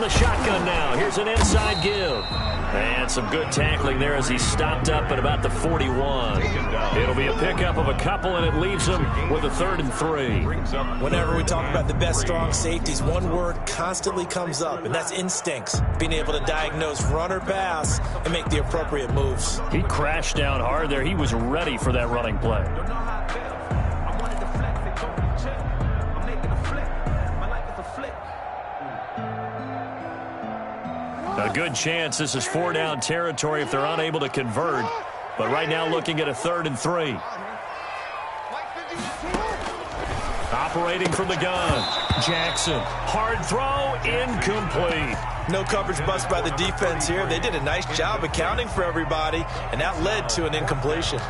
from the shotgun now. Here's an inside give. And some good tackling there as he stopped up at about the 41. It'll be a pickup of a couple, and it leaves him with a 3rd and 3. Whenever we talk about the best strong safeties, one word constantly comes up, and that's instincts. Being able to diagnose run or pass and make the appropriate moves. He crashed down hard there. He was ready for that running play. A good chance this is 4-down territory if they're unable to convert. But right now looking at a 3rd and 3. Operating from the gun. Jackson. Hard throw. Incomplete. No coverage bust by the defense here. They did a nice job accounting for everybody, and that led to an incompletion.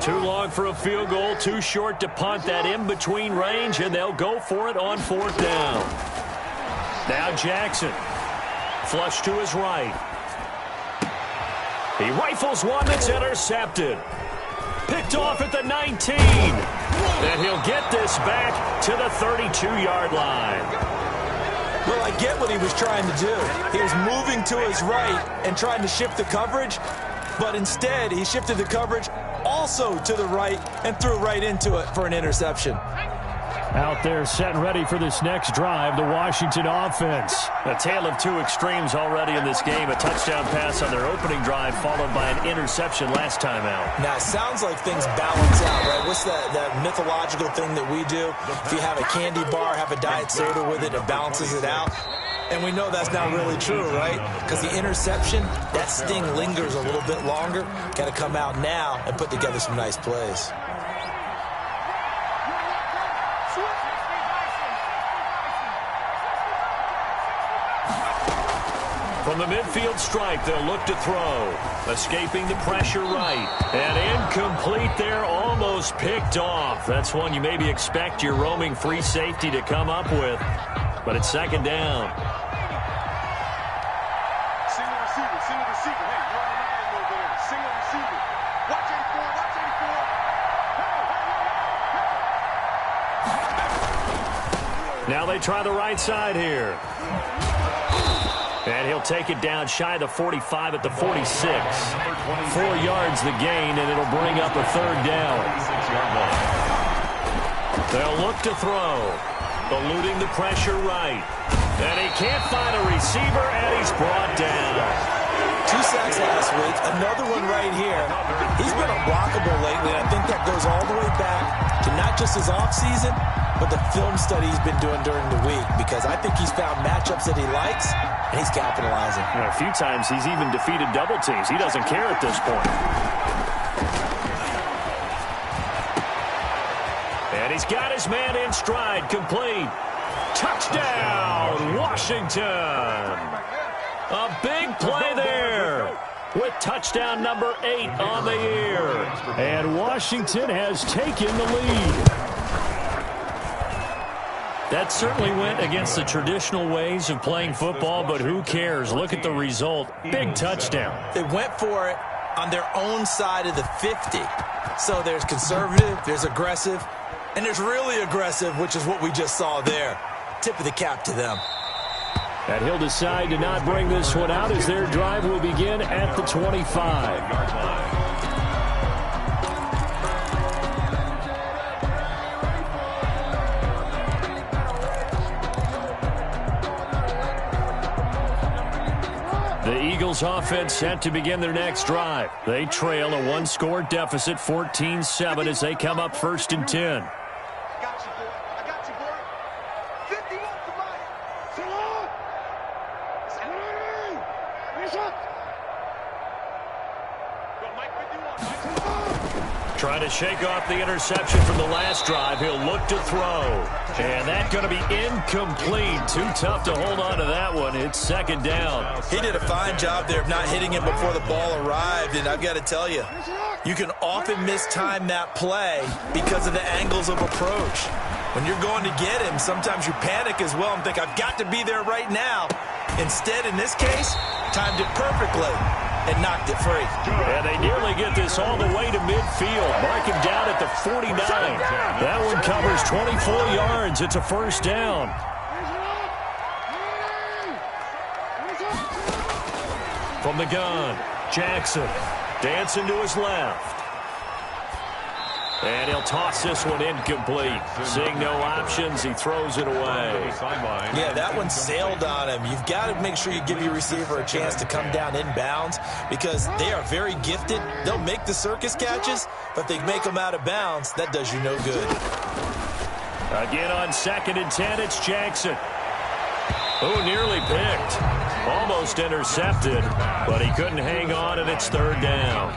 Too long for a field goal, too short to punt that in-between range, and they'll go for it on 4th down. Now Jackson. Flush to his right. He rifles one that's intercepted. Picked off at the 19. And he'll get this back to the 32-yard line. Well, I get what he was trying to do. He was moving to his right and trying to shift the coverage, but instead he shifted the coverage also to the right and threw right into it for an interception. Out there set and ready for this next drive, the Washington offense. A tale of two extremes already in this game. A touchdown pass on their opening drive followed by an interception last time out. Now, it sounds like things balance out, right? What's that mythological thing that we do? If you have a candy bar, have a diet soda with it, it balances it out. And we know that's not really true, right? Because the interception, that sting lingers a little bit longer. Got to come out now and put together some nice plays. From the midfield stripe, they'll look to throw. Escaping the pressure right. And incomplete there, almost picked off. That's one you maybe expect your roaming free safety to come up with. But it's 2nd down. Single receiver, single receiver. Hey, you're on the line a little bit there. Single receiver. Watch 84, watch 84. Now they try the right side here. And he'll take it down shy of the 45 at the 46. 4 yards the gain, and it'll bring up a 3rd down. They'll look to throw. Eluding the pressure right. And he can't find a receiver, and he's brought down. 2 sacks last week, another one right here. He's been unblockable lately, and I think that goes all the way back to not just his offseason, but the film study he's been doing during the week, because I think he's found matchups that he likes, and he's capitalizing. A few times he's even defeated double teams. He doesn't care at this point. And he's got his man in stride, complete. Touchdown, Washington. A big play there with touchdown number 8 on the year. And Washington has taken the lead. That certainly went against the traditional ways of playing football, but who cares? Look at the result. Big touchdown. They went for it on their own side of the 50. So there's conservative, there's aggressive, and there's really aggressive, which is what we just saw there. Tip of the cap to them. And he'll decide to not bring this one out as their drive will begin at the 25-yard line. The Eagles offense set to begin their next drive. They trail a 1-score deficit, 14-7 as they come up 1st and 10. Trying to shake off the interception from the last drive. He'll look to throw. And that's going to be incomplete. Too tough to hold on to that one. It's 2nd down. He did a fine job there of not hitting it before the ball arrived. And I've got to tell you, you can often mistime that play because of the angles of approach. When you're going to get him, sometimes you panic as well and think, I've got to be there right now. Instead, in this case, timed it perfectly. and knocked it free. And they nearly get this all the way to midfield. Mark him down at the 49. That one covers 24 yards. It's a first down. From the gun, Jackson dancing to his left. And he'll toss this one incomplete. Seeing no options, he throws it away. Yeah, that one sailed on him. You've got to make sure you give your receiver a chance to come down inbounds because they are very gifted. They'll make the circus catches, but if they make them out of bounds, that does you no good. Again on 2nd and 10, it's Jackson. Oh, nearly picked. Almost intercepted, but he couldn't hang on, and it's 3rd down.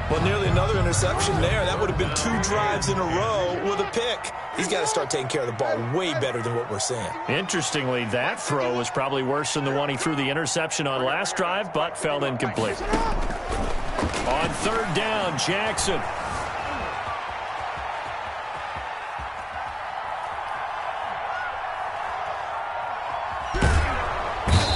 Well, nearly another interception there. That would have been 2 drives in a row with a pick. He's got to start taking care of the ball way better than what we're seeing. Interestingly, that throw was probably worse than the one he threw the interception on last drive, but fell incomplete. On 3rd down, Jackson.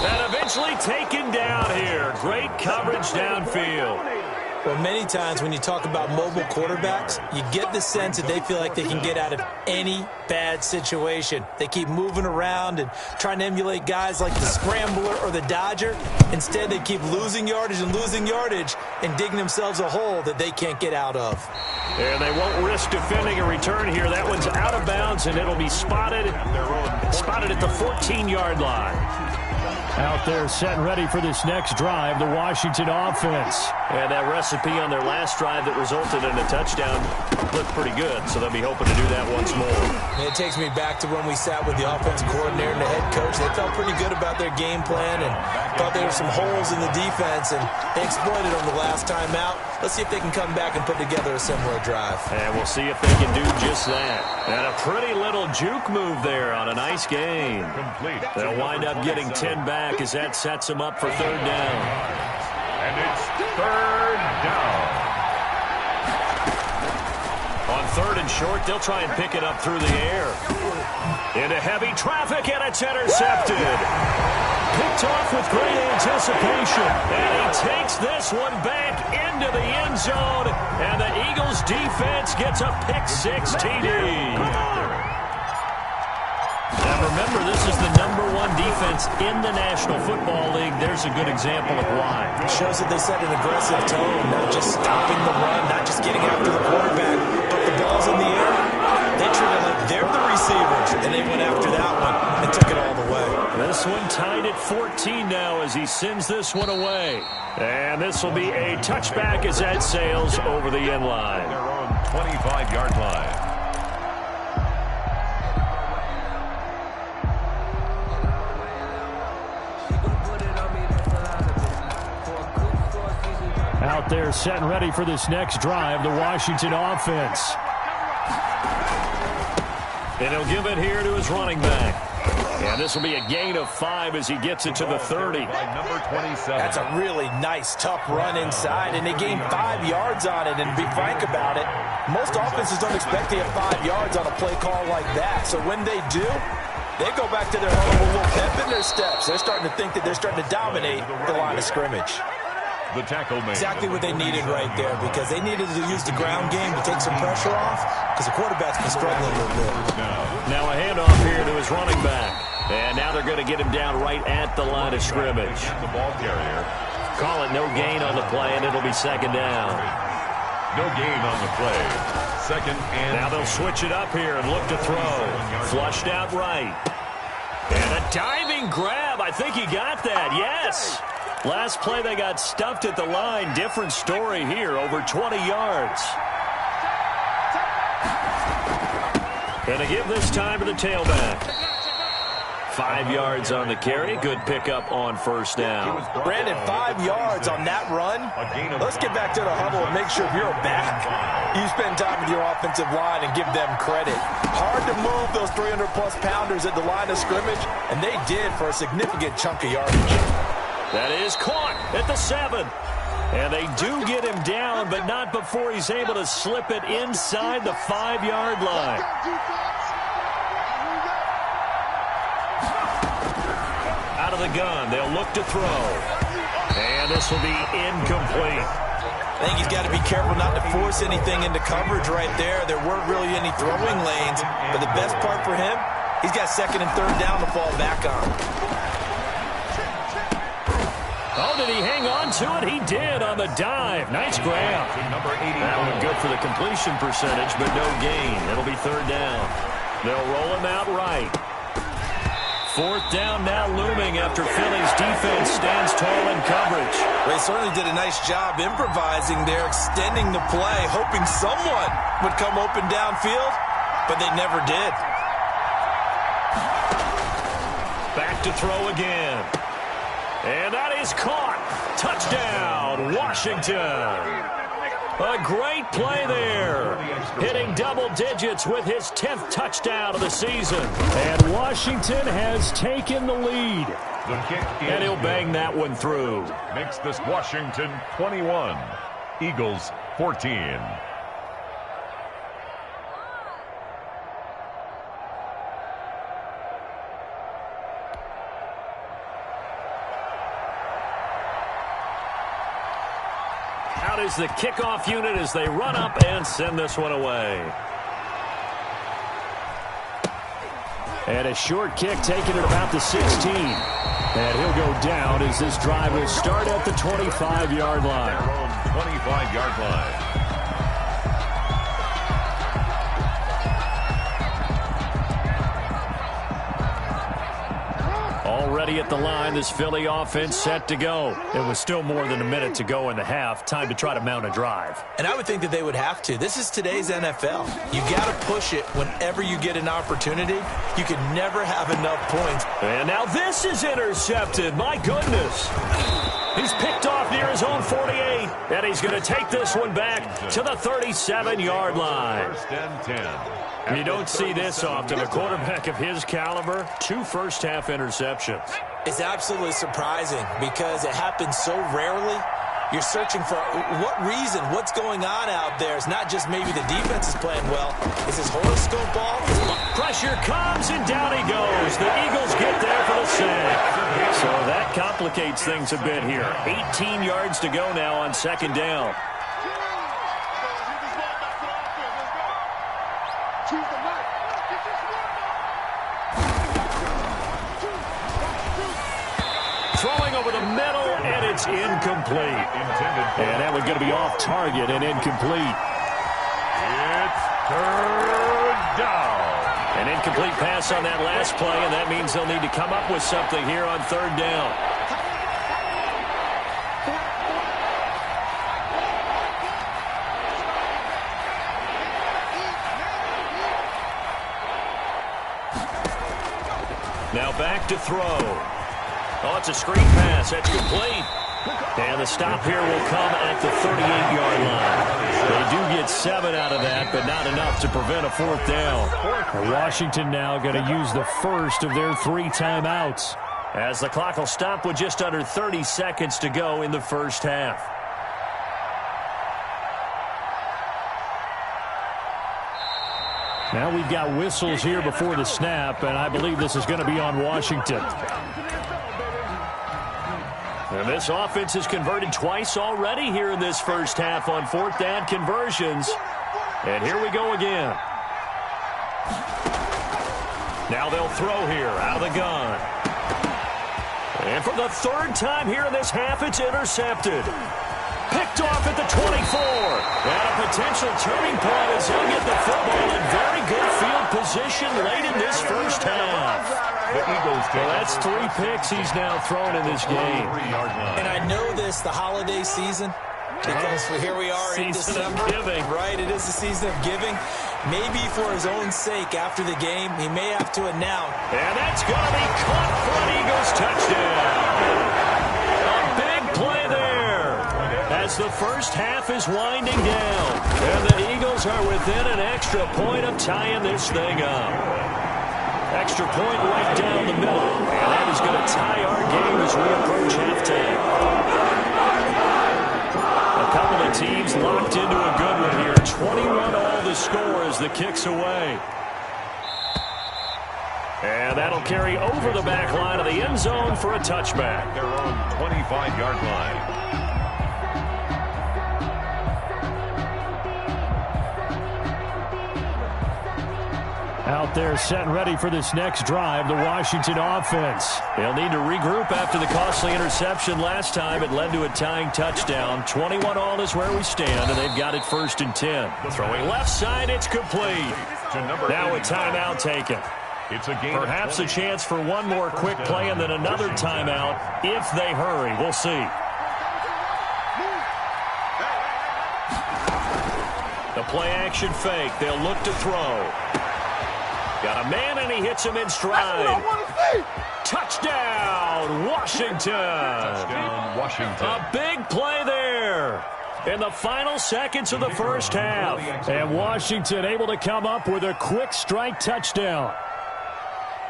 And eventually taken down here. Great coverage downfield. Well, many times when you talk about mobile quarterbacks, you get the sense that they feel like they can get out of any bad situation. They keep moving around and trying to emulate guys like the Scrambler or the Dodger. Instead, they keep losing yardage and digging themselves a hole that they can't get out of. And they won't risk defending a return here. That one's out of bounds, and it'll be spotted at the 14-yard line. Out there set and ready for this next drive, the Washington offense. And that recipe on their last drive that resulted in a touchdown looked pretty good, so they'll be hoping to do that once more. And it takes me back to when we sat with the offensive coordinator and the head coach. They felt pretty good about their game plan and thought there were some holes in the defense, and they exploited them the last time out. Let's see if they can come back and put together a similar drive. And we'll see if they can do just that. And a pretty little juke move there on a nice gain. They'll wind up getting 10 back as that sets them up for 3rd down. And it's 3rd down. On 3rd and short, they'll try and pick it up through the air. Into heavy traffic, and it's intercepted. Picked off with great anticipation. And he takes this one back into the end zone. And the Eagles defense gets a pick-6 TD. Now remember, this is the #1 defense in the National Football League. There's a good example of why. It shows that they set an aggressive tone, not just stopping the run, not just getting after the quarterback, but the ball's in the air. They treat it like they're the receivers, and they went after that one and took it all the way. This one tied at 14 now as he sends this one away. And this will be a touchback as that sails over the end line. Their own 25-yard line. Out there set and ready for this next drive, the Washington offense. And he'll give it here to his running back. And this will be a gain of 5 as he gets it to the 30. Number 27. That's a really nice, tough run inside, and they gained 5 yards on it. And to be frank about it, most offenses don't expect to get 5 yards on a play call like that. So when they do, they go back to their huddle with a little pep in their steps. They're starting to think that they're starting to dominate the line of scrimmage. The tackle made. Exactly what they needed right there, because they needed to use the ground game to take some pressure off, because the quarterback's been struggling a little bit. Now a handoff here to his running back. And now they're going to get him down right at the line of scrimmage. The ball carrier. Call it no gain on the play, and it'll be 2nd down. No gain on the play. 2nd and... Now they'll switch it up here and look to throw. Flushed out right. And a diving grab. I think he got that. Yes. Last play they got stuffed at the line. Different story here. Over 20 yards. And to give this time to the tailback. 5 yards on the carry. Good pickup on 1st down. Brandon, 5 yards on that run. Let's get back to the huddle and make sure if you're a back, you spend time with your offensive line and give them credit. Hard to move those 300-plus pounders at the line of scrimmage, and they did for a significant chunk of yardage. That is caught at the 7. And they do get him down, but not before he's able to slip it inside the 5-yard line. Out of the gun, they'll look to throw. And this will be incomplete. I think he's got to be careful not to force anything into coverage right there. There weren't really any throwing lanes, but the best part for him, he's got second and third down to fall back on. Oh, did he hang on to it? He did on the dive. Nice grab. Number 80. That one good for the completion percentage, but no gain. It'll be third down. They'll roll him out right. Fourth down now looming after Philly's defense stands tall in coverage. They certainly did a nice job improvising there, extending the play, hoping someone would come open downfield, but they never did. Back to throw again. And that is caught. Touchdown, Washington. A great play there. Hitting double digits with his 10th touchdown of the season. And Washington has taken the lead. The kick And he'll bang that one through. makes this Washington 21. Eagles 14. Out is the kickoff unit as they run up and send this one away. And a short kick taken at about the 16. And he'll go down as this drive will start at the 25-yard line. Their own 25-yard line. Already at the line, this Philly offense set to go. It was still more than a minute to go in the half. Time to try to mount a drive. And I would think that they would have to. This is today's NFL. You got to push it whenever you get an opportunity. You can never have enough points. And now this is intercepted. My goodness. He's picked off near his own 48. And he's going to take this one back to the 37-yard line. First and 10. You don't see this often. A quarterback of his caliber, 2 first-half interceptions. It's absolutely surprising because it happens so rarely. You're searching for what reason, what's going on out there. It's not just maybe the defense is playing well. Is his horoscope off? Pressure comes, and down he goes. The Eagles get there for the sack. So that complicates things a bit here. 18 yards to go now on second down. Throwing over the middle, and it's incomplete. And that one's going to be off target and incomplete. It's third down. An incomplete pass on that last play, and that means they'll need to come up with something here on third down. Now back to throw. Oh, it's a screen pass. That's complete. And the stop here will come at the 38-yard line. They do get 7 out of that, but not enough to prevent a fourth down. And Washington now going to use the first of their 3 timeouts, as the clock will stop with just under 30 seconds to go in the first half. Now we've got whistles here before the snap, and I believe this is going to be on Washington. And this offense has converted twice already here in this first half on fourth down conversions. And here we go again. Now they'll throw here out of the gun. And for the third time here in this half, it's intercepted. Picked off at the 24. And a potential turning point as he'll get the football in very good field position late in this first half. The Eagles take that's 3 picks he's now thrown in this game. 3-yard line. And I know this, the holiday season, because here we are in Season of December. giving. Right, it is the season of giving. Maybe for his own sake after the game, he may have to announce. And that's going to be caught for an Eagles touchdown. A big play there as the first half is winding down. And the Eagles are within an extra point of tying this thing up. Extra point right down the middle. And that is going to tie our game as we approach halftime. A couple of teams locked into a good one here. 21 all the score as the kick's away. And that'll carry over the back line of the end zone for a touchback. Their own 25-yard line. Out there set and ready for this next drive, the Washington offense. They'll need to regroup after the costly interception last time. It led to a tying touchdown. 21-all is where we stand, and they've got it 1st and 10. Throwing left side, it's complete. Now a timeout taken. It's a game. Perhaps a chance for one more quick play and then another timeout if they hurry. We'll see. The play-action fake. They'll look to throw. Got a man, and he hits him in stride. Touchdown, Washington. Touchdown, Washington. A big play there in the final seconds of the first half. And Washington able to come up with a quick strike touchdown.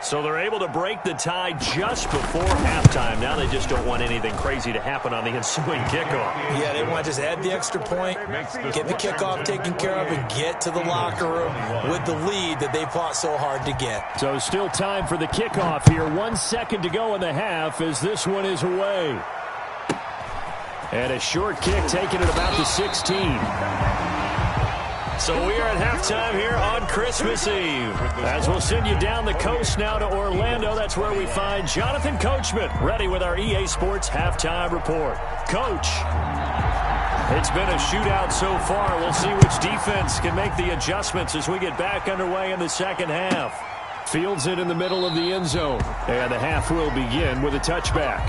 So they're able to break the tie just before halftime. Now they just don't want anything crazy to happen on the ensuing kickoff. Yeah, they want to just add the extra point, get the kickoff taken care of, and get to the locker room with the lead that they fought so hard to get. So still time for the kickoff here. 1 second to go in the half as this one is away. And a short kick taken at about the 16. So we are at halftime here on Christmas Eve. As we'll send you down the coast now to Orlando, that's where we find Jonathan Coachman, ready with our EA Sports Halftime Report. Coach, it's been a shootout so far. We'll see which defense can make the adjustments as we get back underway in the second half. Fields it in the middle of the end zone. And the half will begin with a touchback.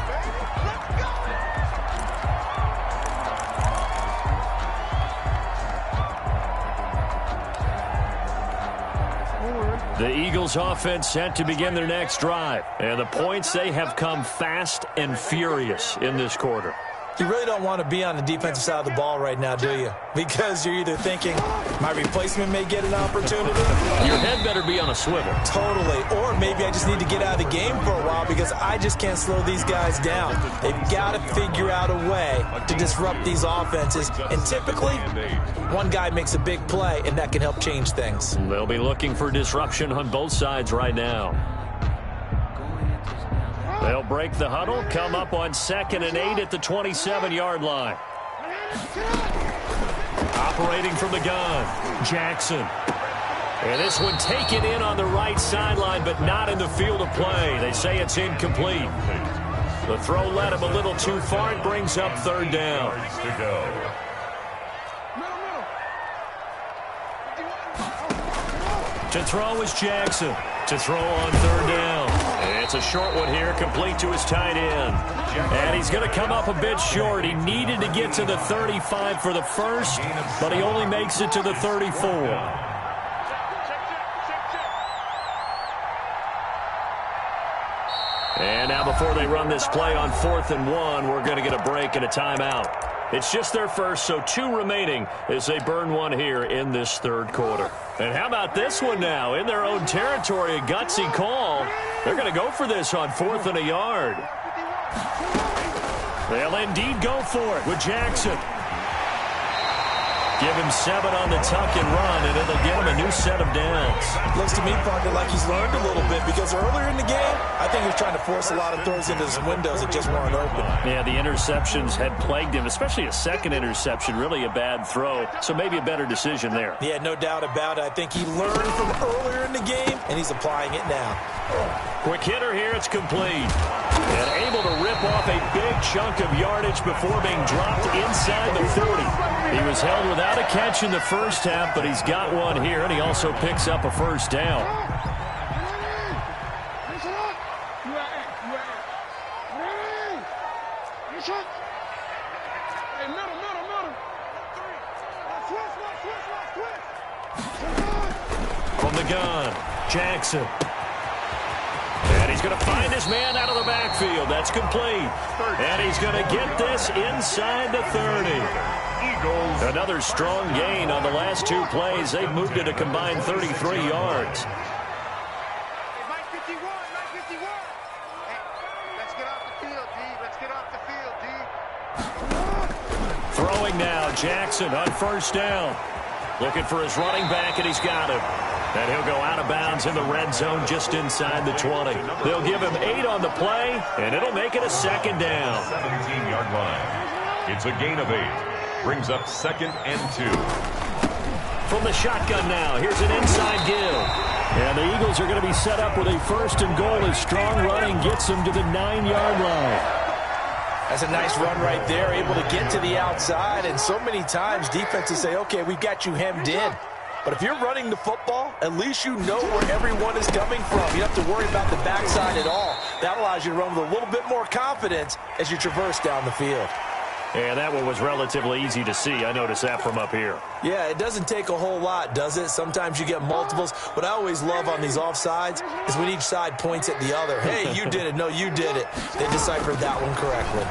The Eagles offense set to begin their next drive. And the points, they have come fast and furious in this quarter. You really don't want to be on the defensive side of the ball right now, do you? Because you're either thinking, my replacement may get an opportunity. Your head better be on a swivel. Totally. Or maybe I just need to get out of the game for a while because I just can't slow these guys down. They've got to figure out a way to disrupt these offenses. And typically, one guy makes a big play, and that can help change things. They'll be looking for disruption on both sides right now. They'll break the huddle, come up on 2nd and 8 at the 27-yard line. Operating from the gun, Jackson. And this one taken in on the right sideline, but not in the field of play. They say it's incomplete. The throw led him a little too far. It brings up 3rd down. To go. To throw is Jackson. To throw on 3rd down. And it's a short one here, complete to his tight end. And he's going to come up a bit short. He needed to get to the 35 for the first, but he only makes it to the 34. And now before they run this play on 4th and 1, we're going to get a break and a timeout. It's just their first, so 2 remaining as they burn one here in this 3rd quarter. And how about this one now? In their own territory, a gutsy call. They're going to go for this on 4th and a yard. They'll indeed go for it with Jackson. Give him 7 on the tuck and run, and it'll get him a new set of downs. Looks to me, partner, like he's learned a little bit because earlier in the game, I think he was trying to force a lot of throws into his windows that just weren't open. Yeah, the interceptions had plagued him, especially a second interception, really a bad throw. So maybe a better decision there. Yeah, no doubt about it. I think he learned from earlier in the game, and he's applying it now. Quick hitter here, it's complete. And able to rip off a big chunk of yardage before being dropped inside the 40. He was held without a catch in the first half, but he's got one here, and he also picks up a 1st down. From the gun, Jackson. And he's going to find his man out of the backfield. That's complete. And he's going to get this inside the 30. Eagles. Another strong gain on the last 2 plays. They've moved it a combined 33 yards. Throwing now, Jackson on 1st down. Looking for his running back, and he's got him. And he'll go out of bounds in the red zone just inside the 20. They'll give him 8 on the play, and it'll make it a second down. 17-yard line. It's a gain of 8. Brings up 2nd and 2. From the shotgun now, here's an inside give. And the Eagles are going to be set up with a 1st and goal as strong running gets them to the 9-yard line. That's a nice run right there, able to get to the outside. And so many times defenses say, okay, we've got you hemmed in. But if you're running the football, at least you know where everyone is coming from. You don't have to worry about the backside at all. That allows you to run with a little bit more confidence as you traverse down the field. And that one was relatively easy to see. I noticed that from up here. Yeah, it doesn't take a whole lot, does it? Sometimes you get multiples. What I always love on these offsides is when each side points at the other. Hey, you did it. No, you did it. They deciphered that one correctly.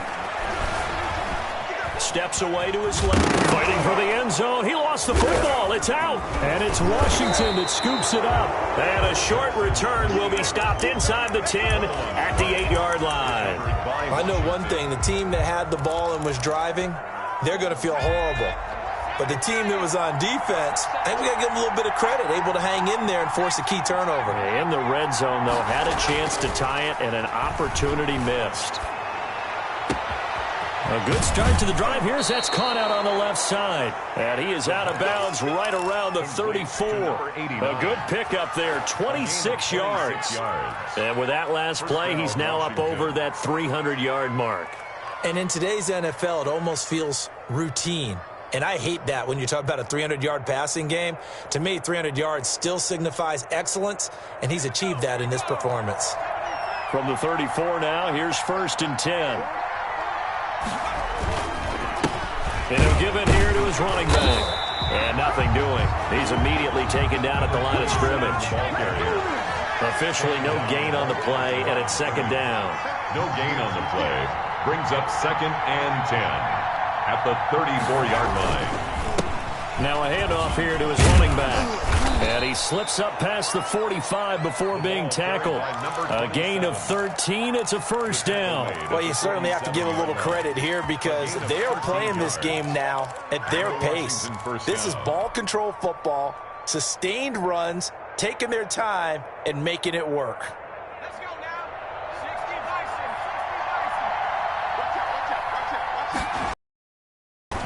Steps away to his left, fighting for the end zone. He lost the football. It's out. And it's Washington that scoops it up. And a short return will be stopped inside the 10 at the 8-yard line. I know one thing. The team that had the ball and was driving, they're going to feel horrible. But the team that was on defense, I think we got to give them a little bit of credit, able to hang in there and force a key turnover. In the red zone, though, had a chance to tie it and an opportunity missed. A good start to the drive here as that's caught out on the left side. And he is out of bounds right around the 34. A good pickup there, 26 yards. And with that last play, he's now up over that 300-yard mark. And in today's NFL, it almost feels routine. And I hate that when you talk about a 300-yard passing game. To me, 300 yards still signifies excellence, and he's achieved that in this performance. From the 34 now, here's 1st and 10. And he'll give it here to his running back. And nothing doing. He's immediately taken down at the line of scrimmage. Officially no gain on the play, and it's 2nd down. No gain on the play. Brings up 2nd and 10 at the 34-yard line. Now a handoff here to his running back. And he slips up past the 45 before being tackled. A gain of 13. It's a 1st down. Well, you certainly have to give a little credit here because they are playing this game now at their pace. This is ball control football, sustained runs, taking their time, and making it work.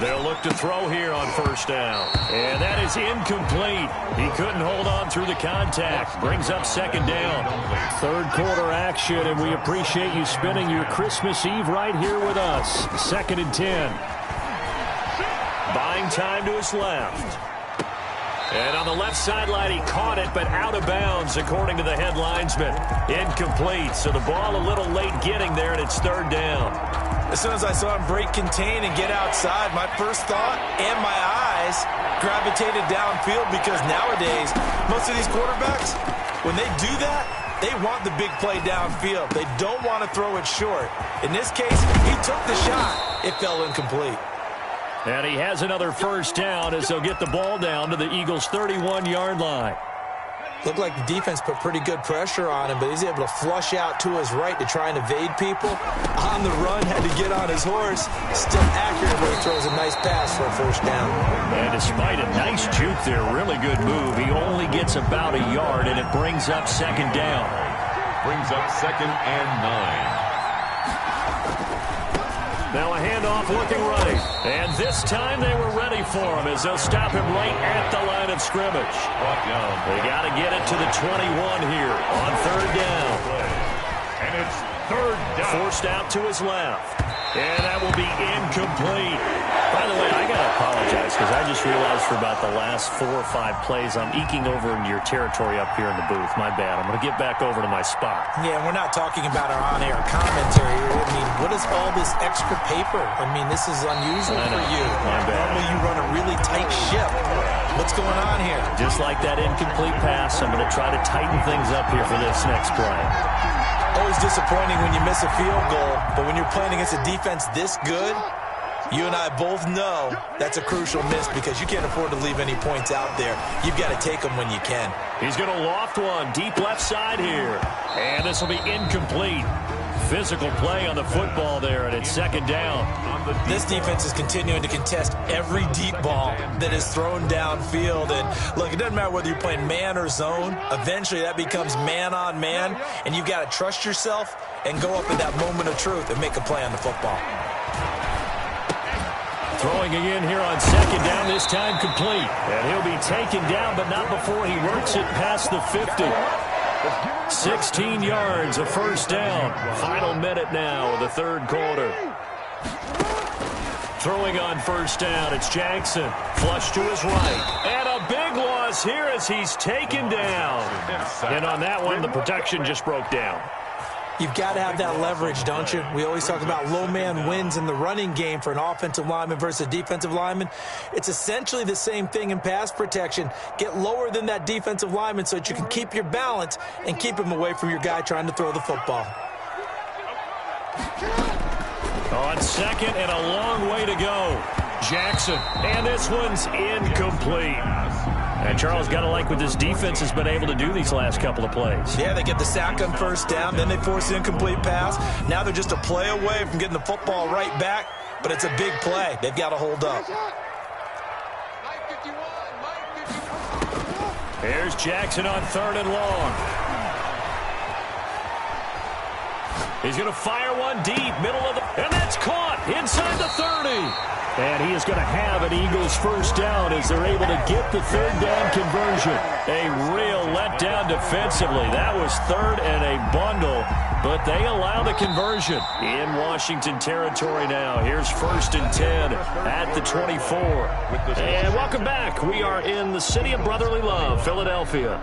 They'll look to throw here on 1st down. And that is incomplete. He couldn't hold on through the contact. Brings up 2nd down. 3rd quarter action, and we appreciate you spending your Christmas Eve right here with us. 2nd and 10. Buying time to his left. And on the left sideline, he caught it, but out of bounds, according to the head linesman. Incomplete, so the ball a little late getting there, and it's 3rd down. As soon as I saw him break contain and get outside, my first thought and my eyes gravitated downfield because nowadays, most of these quarterbacks, when they do that, they want the big play downfield. They don't want to throw it short. In this case, he took the shot. It fell incomplete. And he has another 1st down as they'll get the ball down to the Eagles' 31-yard line. Looked like the defense put pretty good pressure on him, but he's able to flush out to his right to try and evade people. On the run, had to get on his horse. Still accurate when he throws a nice pass for a 1st down. And despite a nice juke there, really good move, he only gets about a yard, and it brings up 2nd down. Brings up 2nd and 9. Now a handoff looking right. And this time they were ready for him as they'll stop him right at the line of scrimmage. They got to get it to the 21 here on 3rd down. And it's 3rd down. Forced out to his left. And that will be incomplete. By the way, I got to apologize because I just realized for about the last 4 or 5 plays I'm eking over into your territory up here in the booth. My bad. I'm going to get back over to my spot. Yeah, we're not talking about our on-air commentary. I mean, what is all this extra paper? I mean, this is unusual for you. My bad. Normally you run a really tight ship. What's going on here? Just like that incomplete pass, I'm going to try to tighten things up here for this next play. Always disappointing when you miss a field goal, but when you're playing against a defense this good, you and I both know that's a crucial miss because you can't afford to leave any points out there. You've got to take them when you can. He's going to loft one deep left side here. And this will be incomplete. physical play on the football there, and it's second down. This defense is continuing to contest every deep ball that is thrown downfield. And, look, it doesn't matter whether you're playing man or zone. Eventually, that becomes man on man, and you've got to trust yourself and go up at that moment of truth and make a play on the football. Throwing again here on second down, this time complete. And he'll be taken down, but not before he works it past the 50. 16 yards, a first down. Final minute now of the third quarter. Throwing on first down, it's Jackson. Flush to his right. And a big loss here as he's taken down. And on that one, the protection just broke down. You've got to have that leverage, don't you? We always talk about low man wins in the running game for an offensive lineman versus a defensive lineman. It's essentially the same thing in pass protection. Get lower than that defensive lineman so that you can keep your balance and keep him away from your guy trying to throw the football. On second and a long way to go. Jackson. And this one's incomplete. And Charles, got to like what this defense has been able to do these last couple of plays. Yeah, they get the sack on first down, then they force the incomplete pass. Now they're just a play away from getting the football right back, but it's a big play. They've got to hold up. Here's Jackson on third and long. He's going to fire one deep, middle of the... And that's caught inside the 30. And he is going to have an Eagles first down as they're able to get the third down conversion. A real letdown defensively. That was third and a bundle, but they allow the conversion. In Washington territory now. Here's first and 10 at the 24. And welcome back. We are in the city of brotherly love, Philadelphia.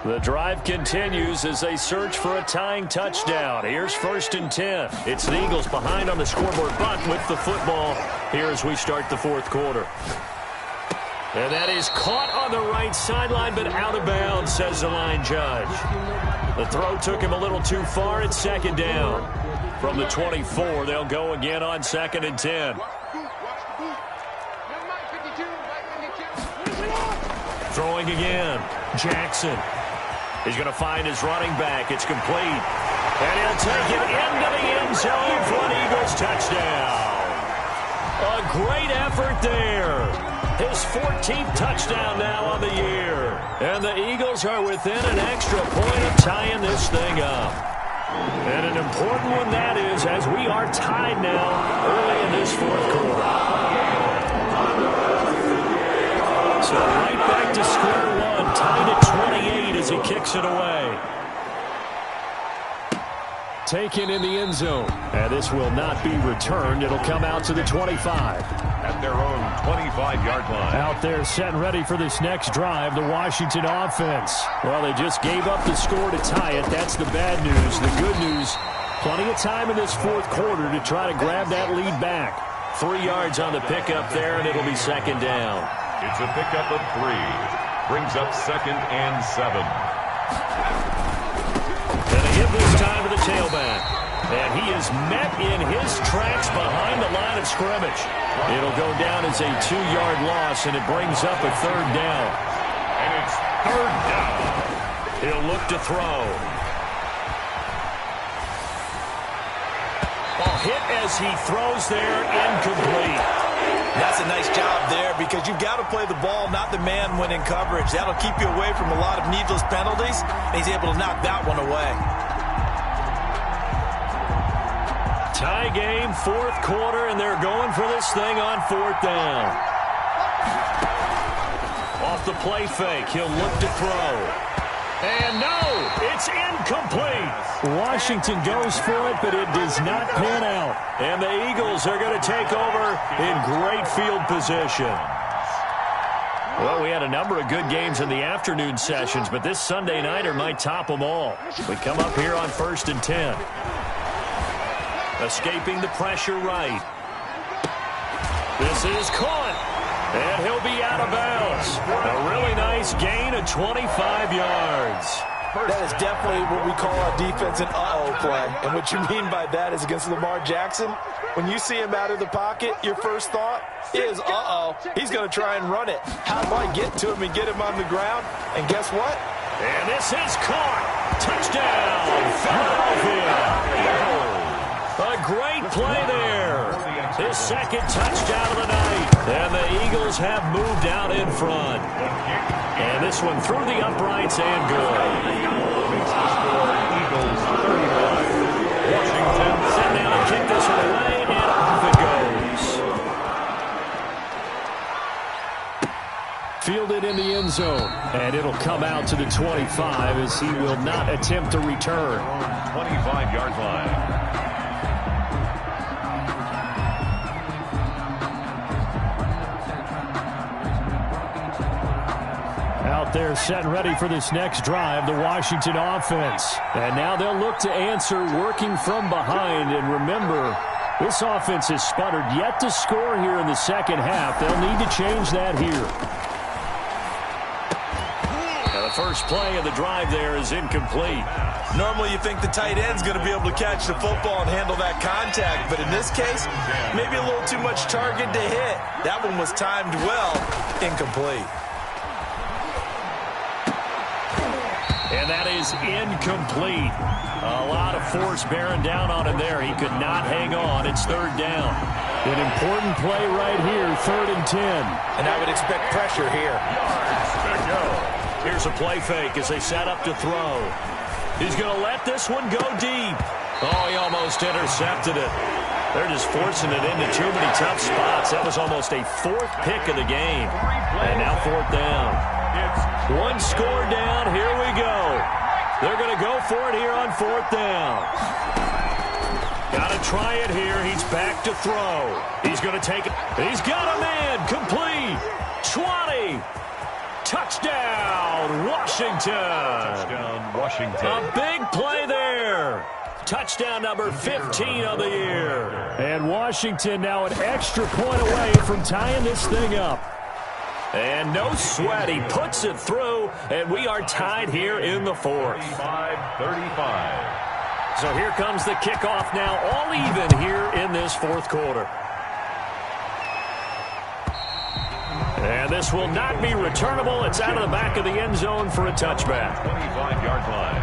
The drive continues as they search for a tying touchdown. Here's first and 10. It's the Eagles behind on the scoreboard, but with the football here as we start the fourth quarter. And that is caught on the right sideline, but out of bounds, says the line judge. The throw took him a little too far. It's second down. From the 24, they'll go again on second and 10. Throwing again. Jackson. He's going to find his running back. It's complete. And he'll take it into the end zone for an Eagles touchdown. A great effort there. His 14th touchdown now on the year. And the Eagles are within an extra point of tying this thing up. And an important one that is, as we are tied now early in this fourth quarter. So right back to square one, tied at 28 as he kicks it away. Taken in the end zone. And this will not be returned. It'll come out to the 25. At their own 25-yard line. Out there set and ready for this next drive, the Washington offense. Well, they just gave up the score to tie it. That's the bad news. The good news, plenty of time in this fourth quarter to try to grab that lead back. 3 yards on the pickup there, and it'll be second down. It's a pickup of 3. Brings up second and 7. And they give this time to the tailback. And he is met in his tracks behind the line of scrimmage. It'll go down as a 2-yard loss, and it brings up a third down. And it's third down. He'll look to throw. Ball hit as he throws there, incomplete. That's a nice job there because you've got to play the ball, not the man when in coverage. That'll keep you away from a lot of needless penalties, and he's able to knock that one away. Tie game, fourth quarter, and they're going for this thing on fourth down. Off the play fake, he'll look to throw. And no, it's incomplete. Washington goes for it, but it does not pan out. And the Eagles are going to take over in great field position. Well, we had a number of good games in the afternoon sessions, but this Sunday nighter might top them all. We come up here on first and 10. Escaping the pressure right. This is caught. And he'll be out of bounds. A really nice gain of 25 yards. That is definitely what we call our defense an uh-oh play. And what you mean by that is against Lamar Jackson, when you see him out of the pocket, your first thought is, uh-oh, he's going to try and run it. How do I get to him and get him on the ground? And guess what? And this is caught. Touchdown, Philadelphia. great play there. His second touchdown of the night. And the Eagles have moved out in front. And this one through the uprights and good. Eagles 39. Washington Set down and kick this one away, and off it goes. Fielded in the end zone. And it'll come out to the 25 as he will not attempt to return. 25-yard line. Out there set and ready for this next drive, the Washington offense. And now they'll look to answer working from behind. And remember, this offense has sputtered yet to score here in the second half. They'll need to change that here. Now the first play of the drive there is incomplete. Normally you think the tight end's going to be able to catch the football and handle that contact, but in this case, maybe a little too much target to hit. That one was timed well, incomplete. And that is incomplete. A lot of force bearing down on him there. He could not hang on. It's third down. An important play right here, 3rd and 10. And I would expect pressure here. Here's a play fake as they set up to throw. He's going to let this one go deep. Oh, he almost intercepted it. They're just forcing it into too many tough spots. That was almost a 4th pick of the game. And now 4th down. One score down. Here we go. They're going to go for it here on 4th down. Got to try it here. He's back to throw. He's going to take it. He's got a man. Complete. 20. Touchdown, Washington. Touchdown, Washington. A big play there. Touchdown number 15 of the year. And Washington now an extra point away from tying this thing up. And no sweat. He puts it through, and we are tied here in the 4th. 35-35. So here comes the kickoff now, all even here in this 4th quarter. And this will not be returnable. It's out of the back of the end zone for a touchback. 25-yard line.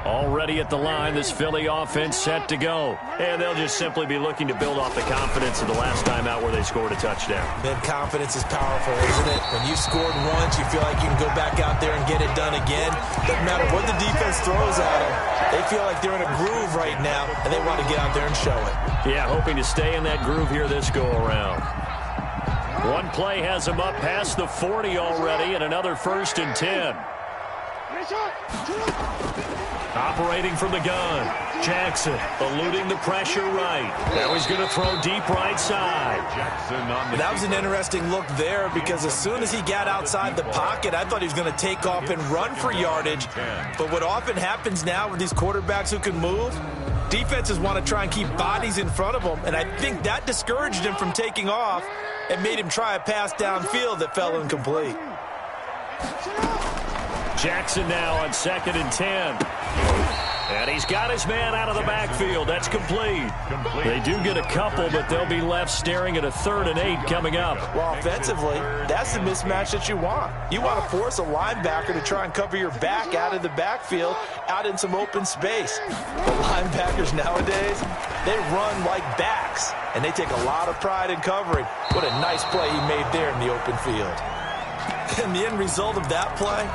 Already at the line, this Philly offense set to go. And they'll just simply be looking to build off the confidence of the last time out where they scored a touchdown. Man, confidence is powerful, isn't it? When you've scored once, you feel like you can go back out there and get it done again. Doesn't matter what the defense throws at them. They feel like they're in a groove right now, and they want to get out there and show it. Yeah, hoping to stay in that groove here this go-around. One play has them up past the 40 already, and another 1st and 10. Operating from the gun. Jackson eluding the pressure right. Now he's going to throw deep right side. Jackson on the That was an interesting look there because as soon as he got outside the pocket, I thought he was going to take off and run for yardage. But what often happens now with these quarterbacks who can move, defenses want to try and keep bodies in front of them, and I think that discouraged him from taking off and made him try a pass downfield that fell incomplete. Jackson now on 2nd and 10. And he's got his man out of the backfield. That's complete. They do get a couple, but they'll be left staring at a 3rd and 8 coming up. Well, offensively, that's the mismatch that you want. You want to force a linebacker to try and cover your back out of the backfield, out in some open space. But linebackers nowadays, they run like backs, and they take a lot of pride in covering. What a nice play he made there in the open field. And the end result of that play,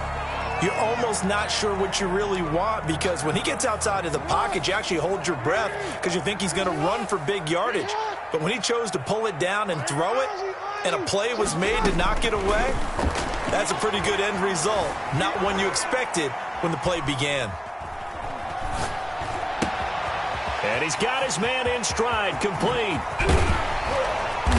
you're almost not sure what you really want because when he gets outside of the pocket, you actually hold your breath because you think he's going to run for big yardage. But when he chose to pull it down and throw it, and a play was made to knock it away, that's a pretty good end result. Not one you expected when the play began. And he's got his man in stride, complete.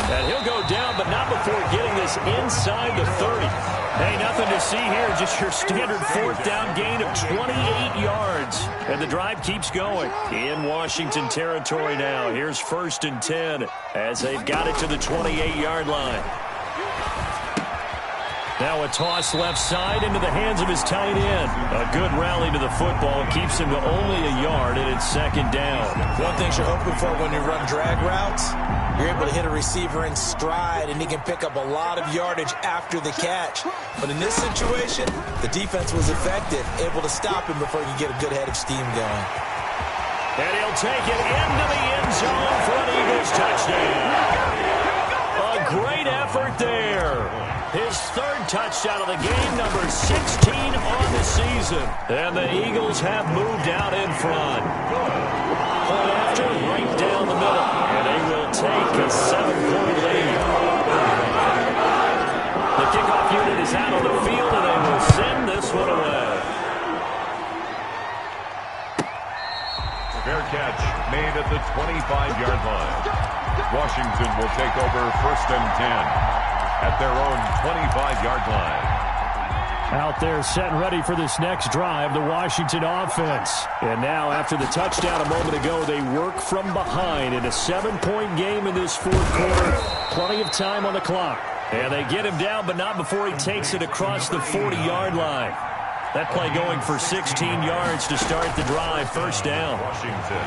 And he'll go down, but not before getting this inside the 30. Hey, nothing to see here, just your standard 4th down gain of 28 yards. And the drive keeps going. In Washington territory now. Here's 1st and 10 as they've got it to the 28-yard line. Now a toss left side into the hands of his tight end. A good rally to the football keeps him to only a yard, and it's second down. One thing you're hoping for when you run drag routes, you're able to hit a receiver in stride, and he can pick up a lot of yardage after the catch. But in this situation, the defense was effective, able to stop him before he could get a good head of steam going. And he'll take it into the end zone for an Eagles touchdown. A great effort there. His third touchdown of the game, number 16 on the season. And the Eagles have moved out in front. Point after, right down the middle. And they will take a 7-point lead. The kickoff unit is out on the field, and they will send this one away. Fair catch made at the 25-yard line. Washington will take over 1st and 10 at their own 25-yard line. Out there set and ready for this next drive, the Washington offense. And now after the touchdown a moment ago, they work from behind in a 7-point game in this fourth quarter. Plenty of time on the clock. And they get him down, but not before he takes it across the 40-yard line. That play going for 16 yards to start the drive. First down. Washington.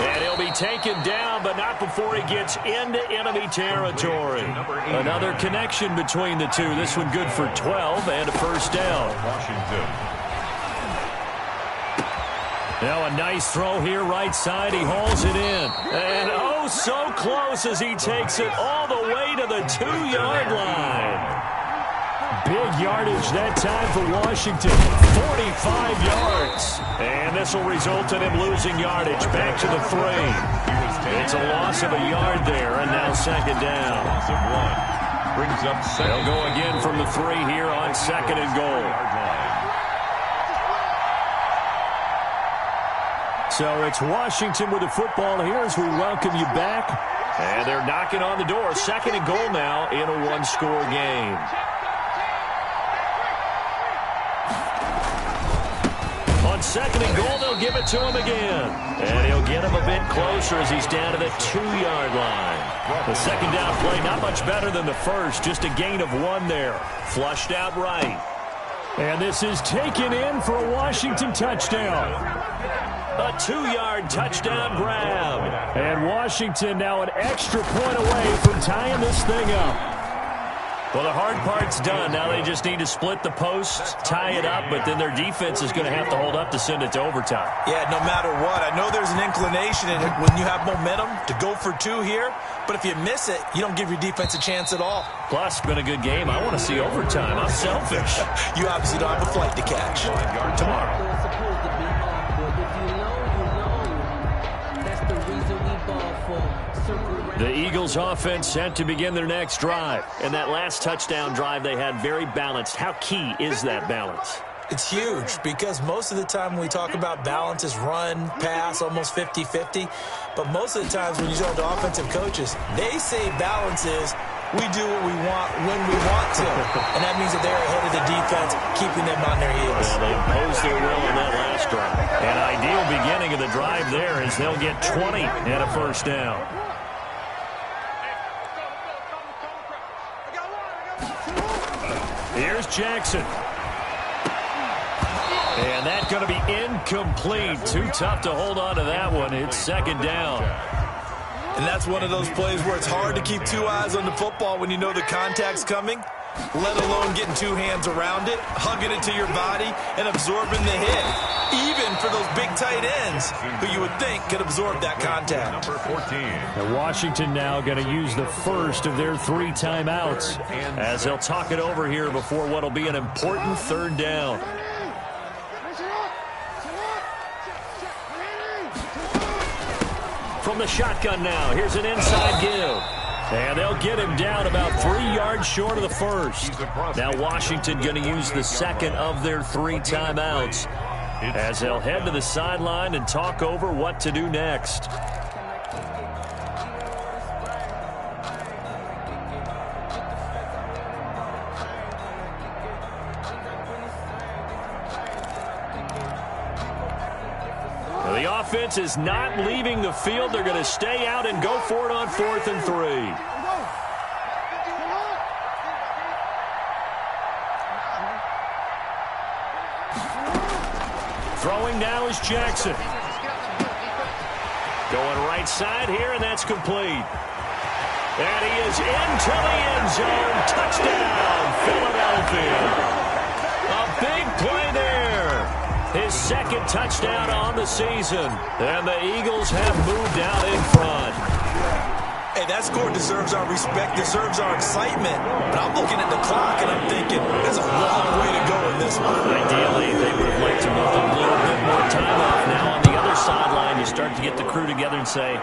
And he'll be taken down, but not before he gets into enemy territory. Another connection between the two. This one good for 12 and a first down. Washington. Now a nice throw here, right side. He hauls it in. And oh, so close as he takes it all the way to the 2-yard line. Big yardage that time for Washington. 45 yards. And this will result in him losing yardage. Back to the 3. It's a loss of a yard there, and now second down. Loss of 1. Brings up second. They'll go again from the 3 here on second and goal. So it's Washington with the football here as we welcome you back. And they're knocking on the door. Second and goal now in a one-score game. Second and goal, they'll give it to him again. And he'll get him a bit closer as he's down to the 2-yard line. The second down play, not much better than the first, just a gain of 1 there. Flushed out right. And this is taken in for a Washington touchdown. A 2-yard touchdown grab. And Washington now an extra point away from tying this thing up. Well, the hard part's done. Now they just need to split the posts, tie it up, but then their defense is going to have to hold up to send it to overtime. Yeah, no matter what. I know there's an inclination in it when you have momentum to go for 2 here, but if you miss it, you don't give your defense a chance at all. Plus, been a good game. I want to see overtime. I'm selfish. You obviously don't have a flight to catch. Tomorrow. The Eagles offense set to begin their next drive. And that last touchdown drive they had very balanced. How key is that balance? It's huge because most of the time when we talk about balance is run, pass, almost 50-50. But most of the times when you talk to offensive coaches, they say balance is we do what we want when we want to. And that means that they're ahead of the defense, keeping them on their heels. Well, they imposed their will on that last drive. An ideal beginning of the drive there is they'll get 20 and a first down. Here's Jackson. And that's going to be incomplete. Too tough to hold on to that one. It's second down. And that's one of those plays where it's hard to keep 2 eyes on the football when you know the contact's coming, let alone getting 2 hands around it, hugging it to your body, and absorbing the hit. Even for those big tight ends who you would think could absorb that contact. Number 14. And Washington now going to use the first of their 3 timeouts as they'll talk it over here before what will be an important third down. From the shotgun now, here's an inside give. And they'll get him down about 3 yards short of the first. Now Washington going to use the second of their 3 timeouts as they'll head to the sideline and talk over what to do next. The offense is not leaving the field. They're going to stay out and go for it on 4th and 3. Throwing now is Jackson. Going right side here, and that's complete. And he is into the end zone. Touchdown, Philadelphia. A big play there. His second touchdown on the season. And the Eagles have moved out in front. Hey, that score deserves our respect, deserves our excitement. But I'm looking at the clock, and I'm thinking, there's a long way to go in this one. Ideally, they would have liked to move a little bit more time off. Now on the other sideline, you start to get the crew together and say,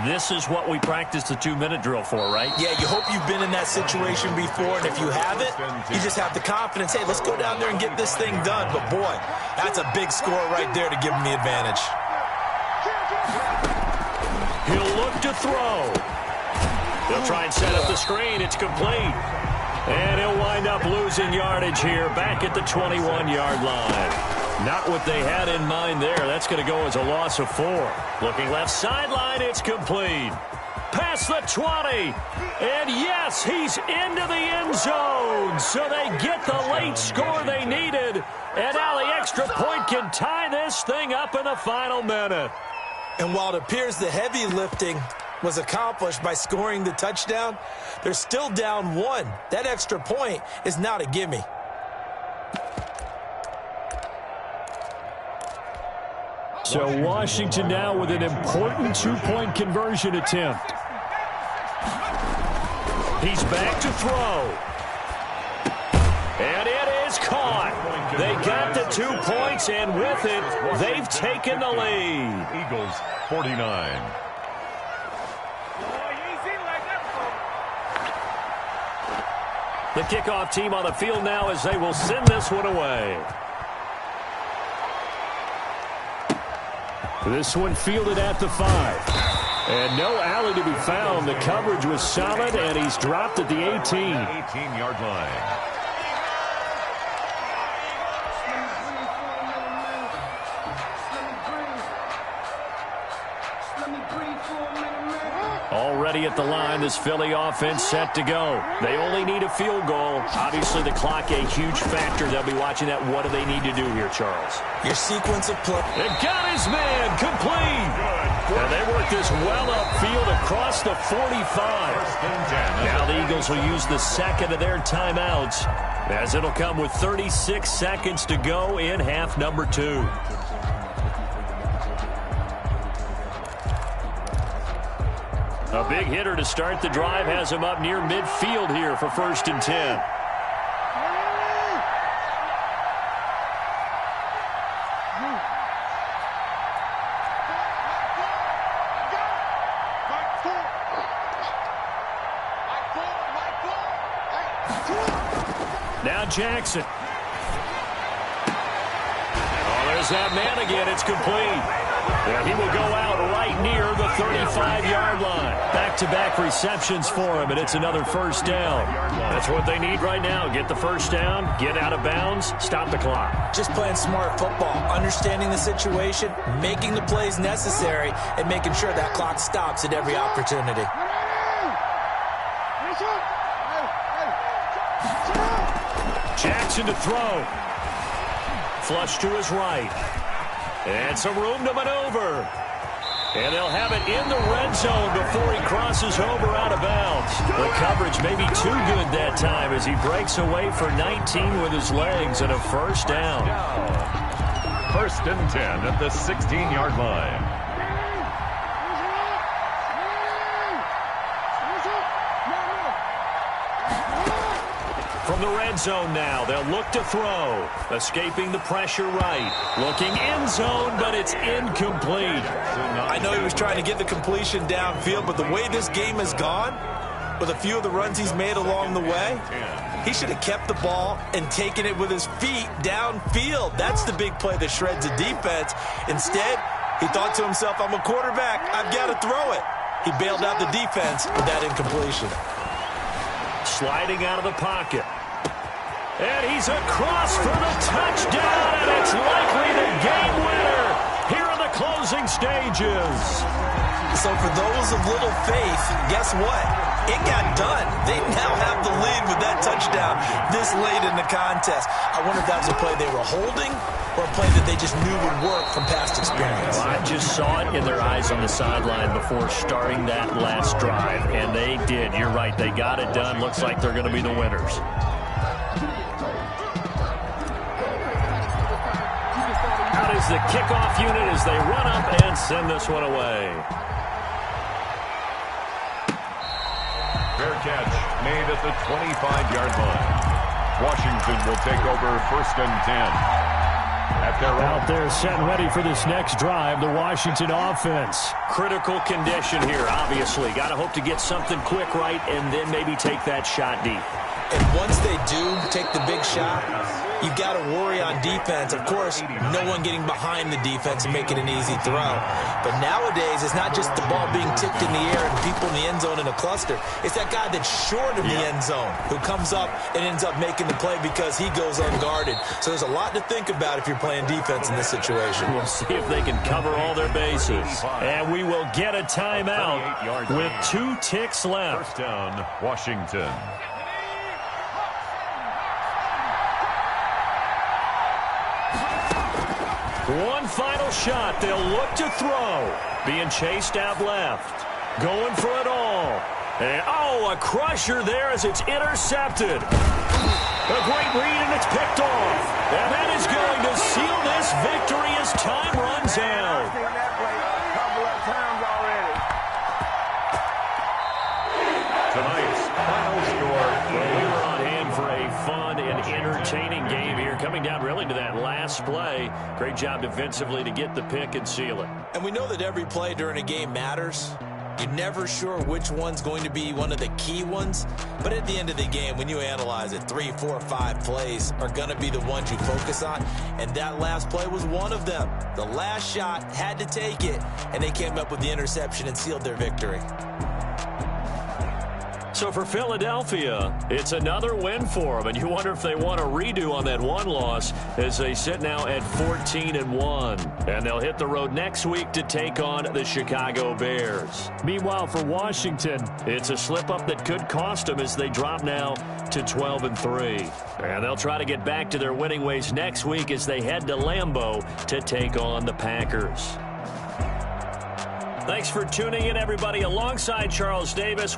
this is what we practiced the 2-minute drill for, right? Yeah, you hope you've been in that situation before, and if you haven't, you just have the confidence, hey, let's go down there and get this thing done. But, boy, that's a big score right there to give them the advantage. He'll look to throw. They'll try and set up the screen. It's complete. And he'll wind up losing yardage here back at the 21-yard line. Not what they had in mind there. That's going to go as a loss of 4. Looking left sideline, it's complete. Past the 20. And yes, he's into the end zone. So they get the late score they needed. And now the extra point can tie this thing up in the final minute. And while it appears the heavy lifting was accomplished by scoring the touchdown, they're still down 1. That extra point is not a gimme. So Washington now with an important 2-point conversion attempt. He's back to throw. And it is caught. They got the 2 points, and with it, they've taken the lead. Eagles 49. The kickoff team on the field now as they will send this one away. This one fielded at the 5. And no alley to be found. The coverage was solid, and he's dropped at the 18. 18-yard line. Already at the line, this Philly offense set to go. They only need a field goal. Obviously, the clock a huge factor. They'll be watching that. What do they need to do here, Charles? Your sequence of play. They got his man complete. And they work this well upfield across the 45. Now the Eagles will use the second of their timeouts, as it'll come with 36 seconds to go in half number 2. A big hitter to start the drive has him up near midfield here for 1st and 10. Now Jackson. Oh, there's that man again. It's complete. And he will go out right near the 35-yard line. Back-to-back receptions for him, and it's another 1st down. That's what they need right now. Get the 1st down, get out of bounds, stop the clock. Just playing smart football, understanding the situation, making the plays necessary, and making sure that clock stops at every opportunity. Jackson to throw. Flush to his right. And some room to maneuver. And they'll have it in the red zone before he crosses over out of bounds. The coverage may be too good that time as he breaks away for 19 with his legs and a 1st down. 1st and 10 at the 16-yard line. From the red zone now, they'll look to throw. Escaping the pressure right. Looking end zone, but it's incomplete. I know he was trying to get the completion downfield, but the way this game has gone, with a few of the runs he's made along the way, he should have kept the ball and taken it with his feet downfield. That's the big play that shreds a defense. Instead, he thought to himself, I'm a quarterback. I've got to throw it. He bailed out the defense with that incompletion. Sliding out of the pocket. And he's across for the touchdown, and it's likely the game winner here in the closing stages. So for those of little faith, guess what? It got done. They now have the lead with that touchdown this late in the contest. I wonder if that was a play they were holding or a play that they just knew would work from past experience. I just saw it in their eyes on the sideline before starting that last drive, and they did. You're right. They got it done. Looks like they're going to be the winners. Out is the kickoff unit as they run up and send this one away. Fair catch made at the 25-yard line. Washington will take over 1st and 10. At their Out there setting ready for this next drive, the Washington offense. Critical condition here, obviously. Got to hope to get something quick right and then maybe take that shot deep. And once they do take the big shot, you've got to worry on defense. Of course, no one getting behind the defense and making an easy throw. But nowadays, it's not just the ball being tipped in the air and people in the end zone in a cluster. It's that guy that's short of the end zone who comes up and ends up making the play because he goes unguarded. So there's a lot to think about if you're playing defense in this situation. We'll see if they can cover all their bases. And we will get a timeout with 2 ticks left. 1st down, Washington. One final shot. They'll look to throw. Being chased out left. Going for it all. And, a crusher there as it's intercepted. A great read, and it's picked off. And that is going to seal this victory as time runs out. Tonight's final score. We were on hand for a fun and entertaining game here. Coming down really to that last play. Great job defensively to get the pick and seal it. And we know that every play during a game matters. You're never sure which one's going to be one of the key ones. But at the end of the game, when you analyze it, 3, 4, 5 plays are going to be the ones you focus on. And that last play was one of them. The last shot had to take it, and they came up with the interception and sealed their victory. So for Philadelphia, it's another win for them. And you wonder if they want a redo on that one loss as they sit now at 14-1. And they'll hit the road next week to take on the Chicago Bears. Meanwhile, for Washington, it's a slip-up that could cost them as they drop now to 12-3. And they'll try to get back to their winning ways next week as they head to Lambeau to take on the Packers. Thanks for tuning in, everybody. Alongside Charles Davis,